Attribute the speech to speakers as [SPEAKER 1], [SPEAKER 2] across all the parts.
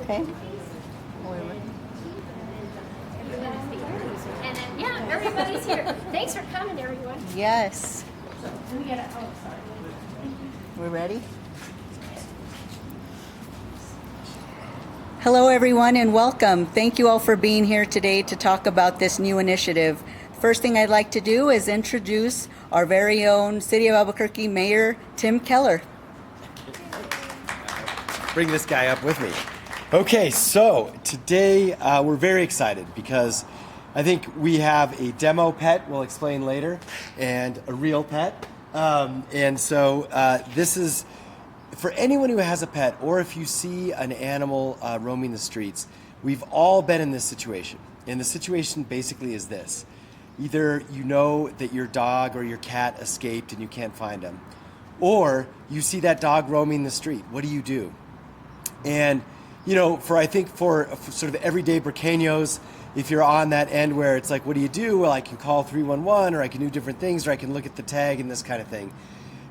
[SPEAKER 1] Okay.
[SPEAKER 2] And then, yeah, everybody's here. Thanks for coming, everyone.
[SPEAKER 1] Yes.
[SPEAKER 2] We gotta, oh, sorry.
[SPEAKER 1] We're ready? Hello, everyone, and welcome. Thank you all for being here today to talk about this new initiative. First thing I'd like to do is introduce our very own City of Albuquerque Mayor, Tim Keller.
[SPEAKER 3] Bring this guy up with me. Okay, so today we're very excited because I think we have a demo pet, we'll explain later, and a real pet. This is for anyone who has a pet, or if you see an animal roaming the streets. We've all been in this situation. And the situation basically is this. Either you know that your dog or your cat escaped and you can't find them, or you see that dog roaming the street. What do? And, you know, for sort of everyday Burqueños, if you're on that end where it's like, what do you do? Well, I can call 311, or I can do different things, or I can look at the tag and this kind of thing.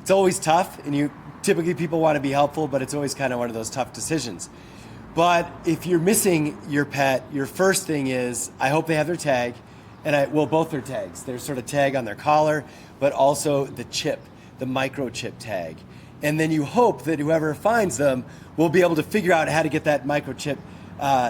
[SPEAKER 3] It's always tough, and typically people want to be helpful, but it's always kind of one of those tough decisions. But if you're missing your pet, your first thing is, I hope they have their tag, both their tags. Their sort of tag on their collar, but also the chip, the microchip tag. And then you hope that whoever finds them will be able to figure out how to get that microchip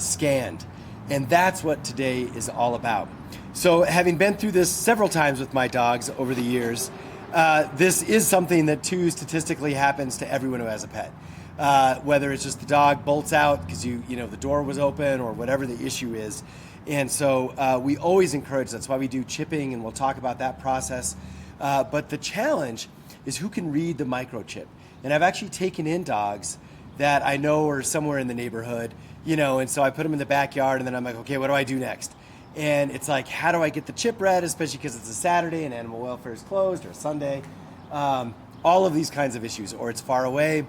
[SPEAKER 3] scanned. And that's what today is all about. So having been through this several times with my dogs over the years, this is something that statistically happens to everyone who has a pet. Whether it's just the dog bolts out because the door was open, or whatever the issue is. And so we always encourage, that's why we do chipping, and we'll talk about that process. But the challenge is who can read the microchip. And I've actually taken in dogs that I know are somewhere in the neighborhood, and so I put them in the backyard, and then I'm like, okay, what do I do next? And it's like, how do I get the chip read, especially because it's a Saturday and animal welfare is closed, or Sunday. All of these kinds of issues, or it's far away.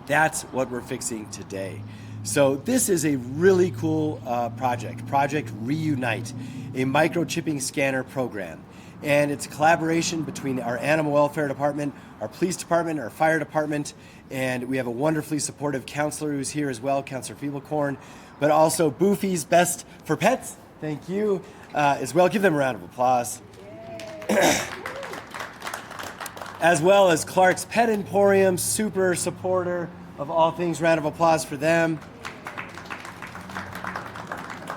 [SPEAKER 3] That's what we're fixing today. So this is a really cool Project Reunite, a microchipping scanner program. And it's a collaboration between our animal welfare department, our police department, our fire department, and we have a wonderfully supportive counselor who's here as well, Counselor Feeblecorn, but also Boofy's Best for Pets, thank you, as well. Give them a round of applause. As well as Clark's Pet Emporium, super supporter of all things. Round of applause for them.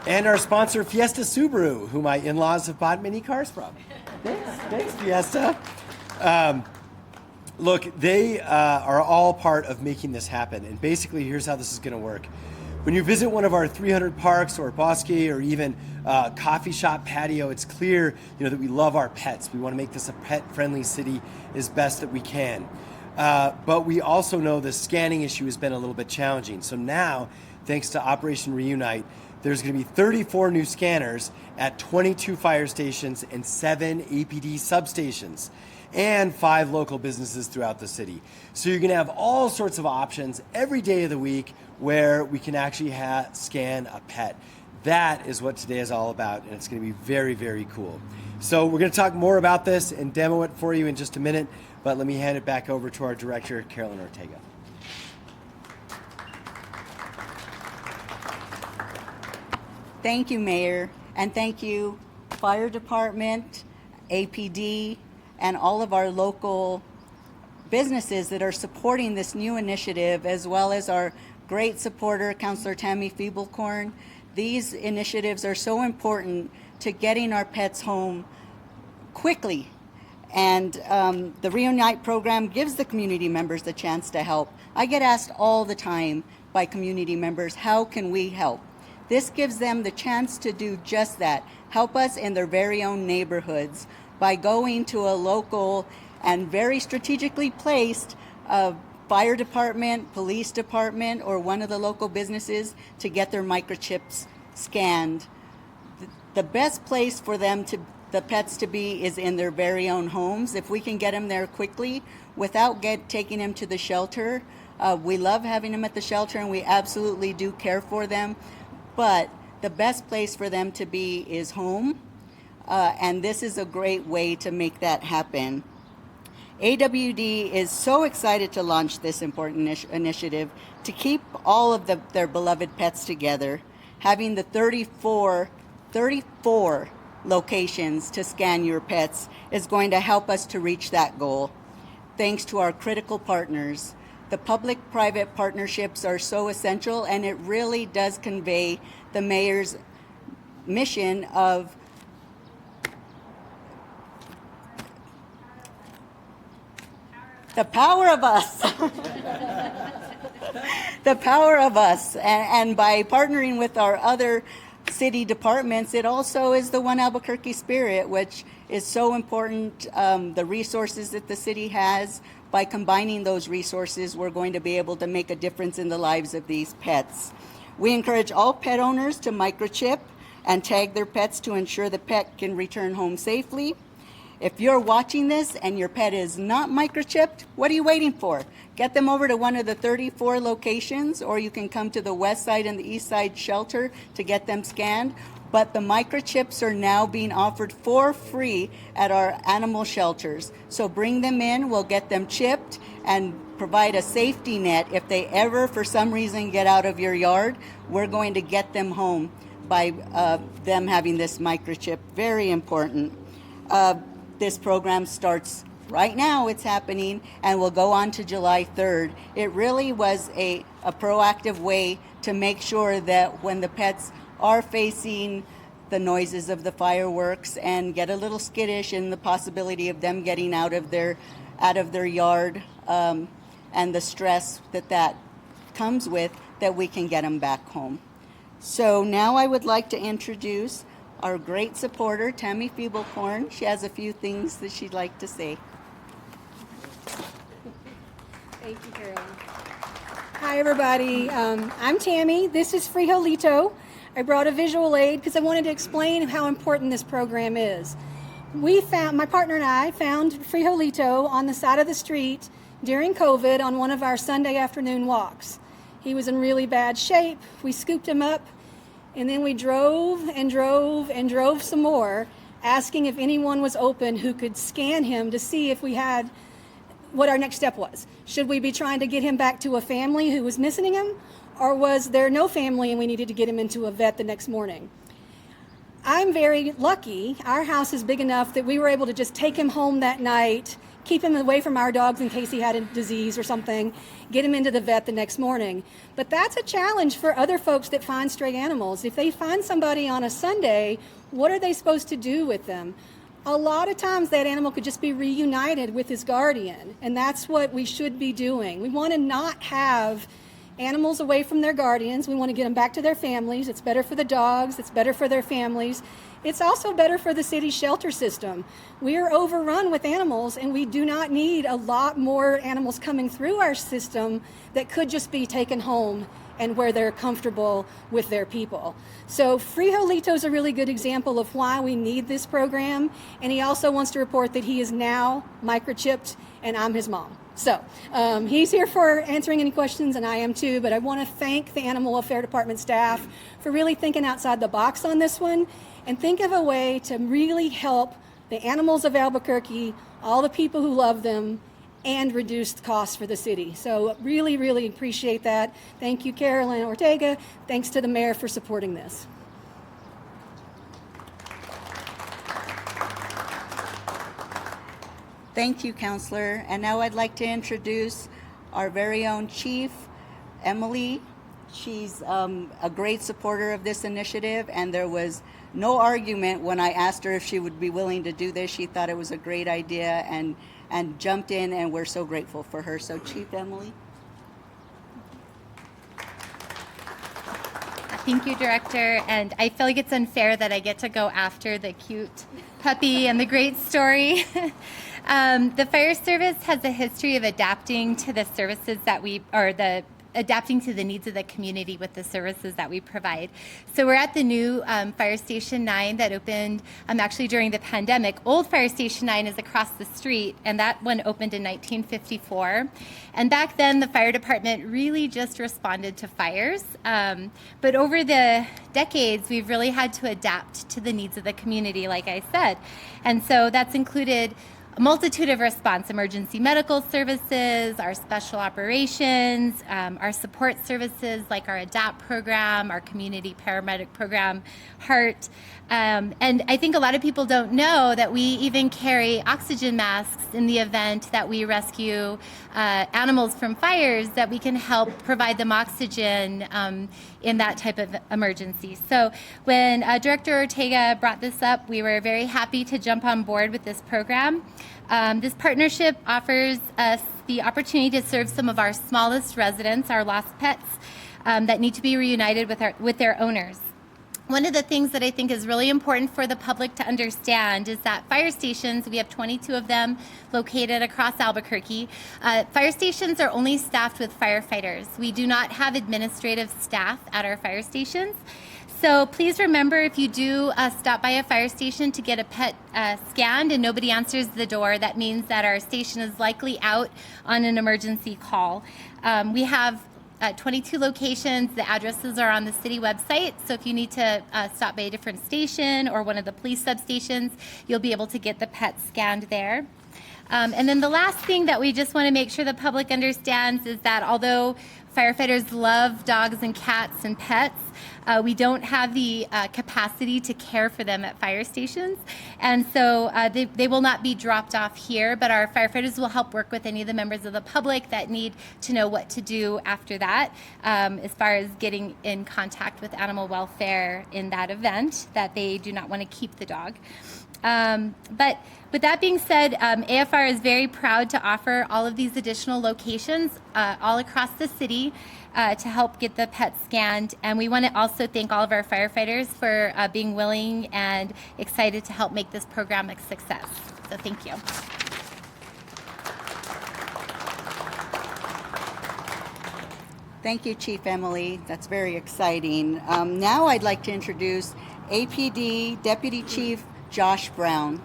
[SPEAKER 3] And our sponsor, Fiesta Subaru, who my in-laws have bought many cars from. Thanks, Fiesta. Look, they are all part of making this happen. And basically, here's how this is going to work. When you visit one of our 300 parks, or bosque, or even coffee shop patio, it's clear that we love our pets. We want to make this a pet-friendly city as best that we can. But we also know the scanning issue has been a little bit challenging. So now, thanks to Operation Reunite, there's going to be 34 new scanners at 22 fire stations and 7 APD substations, and 5 local businesses throughout the city. So you're going to have all sorts of options every day of the week where we can actually scan a pet. That is what today is all about, and it's going to be very, very cool. So we're going to talk more about this and demo it for you in just a minute, but let me hand it back over to our director, Carolyn Ortega.
[SPEAKER 1] Thank you, Mayor, and thank you, Fire Department, APD, and all of our local businesses that are supporting this new initiative, as well as our great supporter, Counselor Tammy Feeblecorn. These initiatives are so important to getting our pets home quickly. And the Reunite program gives the community members the chance to help. I get asked all the time by community members, how can we help? This gives them the chance to do just that, help us in their very own neighborhoods by going to a local and very strategically placed fire department, police department, or one of the local businesses to get their microchips scanned. The best place for the pets to be is in their very own homes. If we can get them there quickly without taking them to the shelter, we love having them at the shelter, and we absolutely do care for them. But the best place for them to be is home, and this is a great way to make that happen. AWD is so excited to launch this important initiative to keep all of their beloved pets together. Having the 34 locations to scan your pets is going to help us to reach that goal. Thanks to our critical partners. The public-private partnerships are so essential, and it really does convey the mayor's mission of the power of us. The power of us. And by partnering with our other city departments, it also is the One Albuquerque spirit, which is so important. The resources that the city has, by combining those resources, we're going to be able to make a difference in the lives of these pets. We encourage all pet owners to microchip and tag their pets to ensure the pet can return home safely. If you're watching this and your pet is not microchipped, what are you waiting for? Get them over to one of the 34 locations, or you can come to the west side and the east side shelter to get them scanned. But the microchips are now being offered for free at our animal shelters. So bring them in, we'll get them chipped and provide a safety net. If they ever, for some reason, get out of your yard, we're going to get them home by them having this microchip. Very important. This program starts right now, it's happening, and will go on to July 3rd. It really was a proactive way to make sure that when the pets are facing the noises of the fireworks and get a little skittish in the possibility of them getting out of their yard, and the stress that comes with, that we can get them back home. So now I would like to introduce our great supporter, Tammy Feeblecorn. She has a few things that she'd like to say.
[SPEAKER 4] Thank you, Carolyn. Hi, everybody. I'm Tammy. This is Frijolito. I brought a visual aid because I wanted to explain how important this program is. My partner and I found Frijolito on the side of the street during COVID on one of our Sunday afternoon walks. He was in really bad shape. We scooped him up, and then we drove and drove and drove some more, asking if anyone was open who could scan him to see if we had what our next step was. Should we be trying to get him back to a family who was missing him, or was there no family and we needed to get him into a vet the next morning? I'm very lucky. Our house is big enough that we were able to just take him home that night, keep him away from our dogs in case he had a disease or something, get him into the vet the next morning. But that's a challenge for other folks that find stray animals. If they find somebody on a Sunday, what are they supposed to do with them? A lot of times that animal could just be reunited with his guardian, and that's what we should be doing. We want to not have animals away from their guardians. We want to get them back to their families. It's better for the dogs. It's better for their families. It's also better for the city shelter system. We are overrun with animals, and we do not need a lot more animals coming through our system that could just be taken home and where they're comfortable with their people. So Frijolito's a really good example of why we need this program, and he also wants to report that he is now microchipped, and I'm his mom. So he's here for answering any questions, and I am too, but I want to thank the Animal Welfare Department staff for really thinking outside the box on this one, and think of a way to really help the animals of Albuquerque, all the people who love them, and reduce the costs for the city. So really, really appreciate that. Thank you, Carolyn Ortega. Thanks to the mayor for supporting this.
[SPEAKER 1] Thank you, Counselor. And now I'd like to introduce our very own Chief, Emily. She's a great supporter of this initiative, and there was no argument when I asked her if she would be willing to do this. She thought it was a great idea and jumped in, and we're so grateful for her. So Chief Emily.
[SPEAKER 5] Thank you, Director. And I feel like it's unfair that I get to go after the cute puppy and the great story. The fire service has a history of adapting to the services that adapting to the needs of the community with the services that we provide. So we're at the new Fire Station 9 that opened actually during the pandemic. Old Fire Station 9 is across the street, and that one opened in 1954. And back then, the fire department really just responded to fires. But over the decades, we've really had to adapt to the needs of the community, like I said. And so that's included a multitude of response: emergency medical services, our special operations, our support services like our ADAPT program, our community paramedic program, HEART. And I think a lot of people don't know that we even carry oxygen masks in the event that we rescue animals from fires, that we can help provide them oxygen in that type of emergency. So when Director Ortega brought this up, we were very happy to jump on board with this program. This partnership offers us the opportunity to serve some of our smallest residents, our lost pets, that need to be reunited with their owners. One of the things that I think is really important for the public to understand is that fire stations, we have 22 of them located across Albuquerque. Fire stations are only staffed with firefighters. We do not have administrative staff at our fire stations. So please remember, if you do stop by a fire station to get a pet scanned and nobody answers the door, that means that our station is likely out on an emergency call. We have 22 locations. The addresses are on the city website, so if you need to stop by a different station or one of the police substations, you'll be able to get the pet scanned there. And then the last thing that we just want to make sure the public understands is that although firefighters love dogs and cats and pets, we don't have the capacity to care for them at fire stations. And so they will not be dropped off here, but our firefighters will help work with any of the members of the public that need to know what to do after that, as far as getting in contact with animal welfare in that event that they do not want to keep the dog. But with that being said, AFR is very proud to offer all of these additional locations all across the city to help get the pets scanned. And we want to also thank all of our firefighters for being willing and excited to help make this program a success. So thank you.
[SPEAKER 1] Thank you, Chief Emily. That's very exciting. Now I'd like to introduce APD Deputy Chief Josh Brown.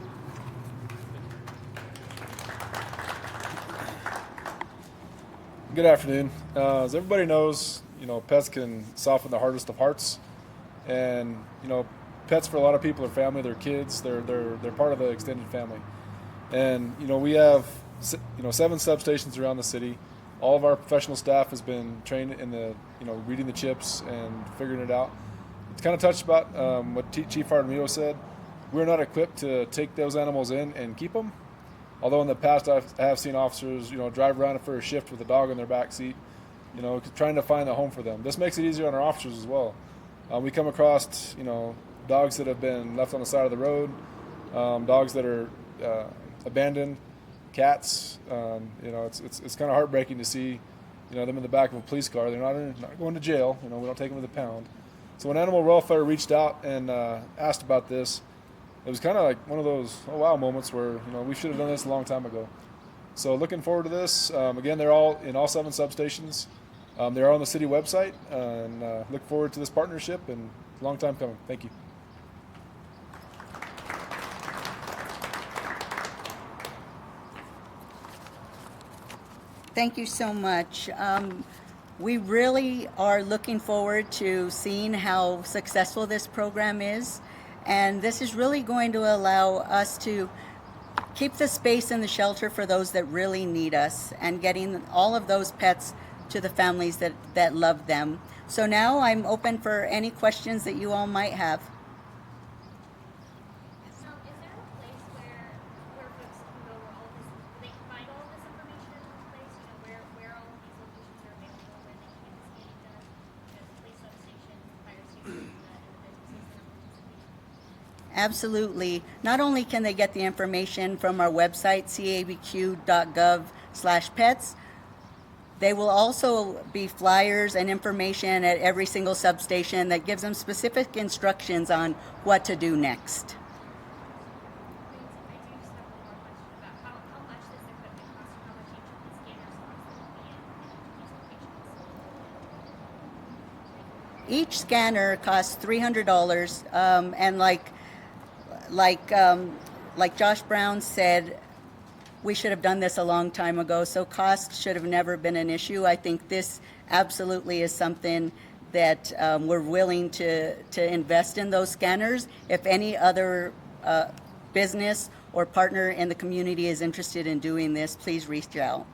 [SPEAKER 6] Good afternoon. As everybody knows, pets can soften the hardest of hearts, and pets for a lot of people are family. They're kids. They're part of the extended family, and we have 7 substations around the city. All of our professional staff has been trained in the reading the chips and figuring it out. It's kind of touched about what Chief Artemio said. We're not equipped to take those animals in and keep them. Although in the past I have seen officers, drive around for a shift with a dog in their back seat, trying to find a home for them. This makes it easier on our officers as well. We come across, dogs that have been left on the side of the road, dogs that are abandoned, cats. It's kind of heartbreaking to see, them in the back of a police car. They're not going to jail. We don't take them to the pound. So when Animal Welfare reached out and asked about this, it was kind of like one of those oh wow moments where we should have done this a long time ago. So looking forward to this. Again, they're all in all 7 substations. They're on the city website, and look forward to this partnership, and long time coming. Thank you.
[SPEAKER 1] Thank you so much. We really are looking forward to seeing how successful this program is. And this is really going to allow us to keep the space in the shelter for those that really need us, and getting all of those pets to the families that love them. So now I'm open for any questions that you all might have.
[SPEAKER 2] So is there a place where folks can go where all of this, they can find all of this information in one place, where all of these locations are available, where they can get the scanning done, the police substation, fire station, and the businesses and
[SPEAKER 1] Absolutely. Not only can they get the information from our website, cabq.gov/pets, they will also be flyers and information at every single substation that gives them specific instructions on what to do next.
[SPEAKER 2] I do just have one more question about how much this equipment costs, and how much each of these scanners cost to be in each location.
[SPEAKER 1] Each scanner costs $300, and like Josh Brown said, we should have done this a long time ago, so cost should have never been an issue. I think this absolutely is something that we're willing to invest in those scanners. If any other business or partner in the community is interested in doing this, please reach out.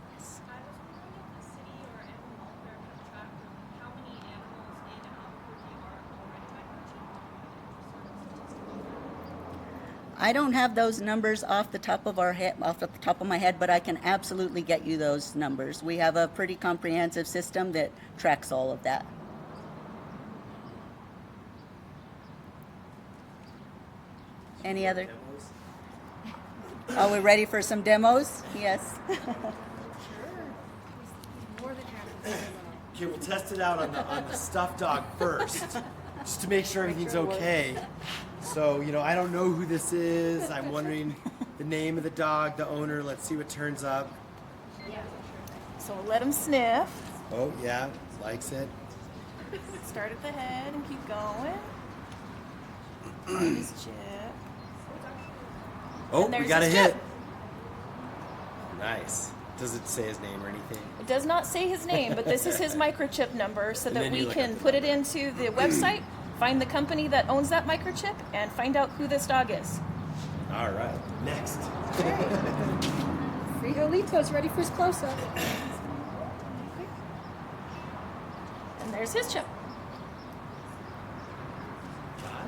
[SPEAKER 2] I was wondering if the city or animal welfare kept track of how many animals in Albuquerque are already microchipped.
[SPEAKER 1] I don't have those numbers off the top of my head, but I can absolutely get you those numbers. We have a pretty comprehensive system that tracks all of that. Any other? Are we ready for some demos? Yes.
[SPEAKER 3] Okay, we'll test it out on the stuffed dog first, just to make sure everything's okay. So, I don't know who this is. I'm wondering the name of the dog, the owner. Let's see what turns up.
[SPEAKER 7] So we'll let him sniff.
[SPEAKER 3] Oh, yeah, likes it.
[SPEAKER 7] Start at the head and keep going. His chip.
[SPEAKER 3] Oh,
[SPEAKER 7] And
[SPEAKER 3] we
[SPEAKER 7] there's
[SPEAKER 3] got a
[SPEAKER 7] his
[SPEAKER 3] hit.
[SPEAKER 7] chip.
[SPEAKER 3] Nice. Does it say his name or anything?
[SPEAKER 7] It does not say his name, but this is his microchip number so
[SPEAKER 3] And
[SPEAKER 7] that
[SPEAKER 3] then
[SPEAKER 7] we
[SPEAKER 3] you look
[SPEAKER 7] can
[SPEAKER 3] up the
[SPEAKER 7] put it into the website, find the company that owns that microchip, and find out who this dog is.
[SPEAKER 3] All right. Next.
[SPEAKER 4] Frijolito's ready for his close-up.
[SPEAKER 7] And there's his chip.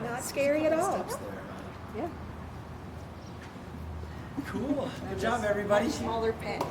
[SPEAKER 4] Not scary at all.
[SPEAKER 3] Steps there, huh?
[SPEAKER 4] Yeah.
[SPEAKER 3] Cool. Good job, everybody.
[SPEAKER 1] Smaller pen.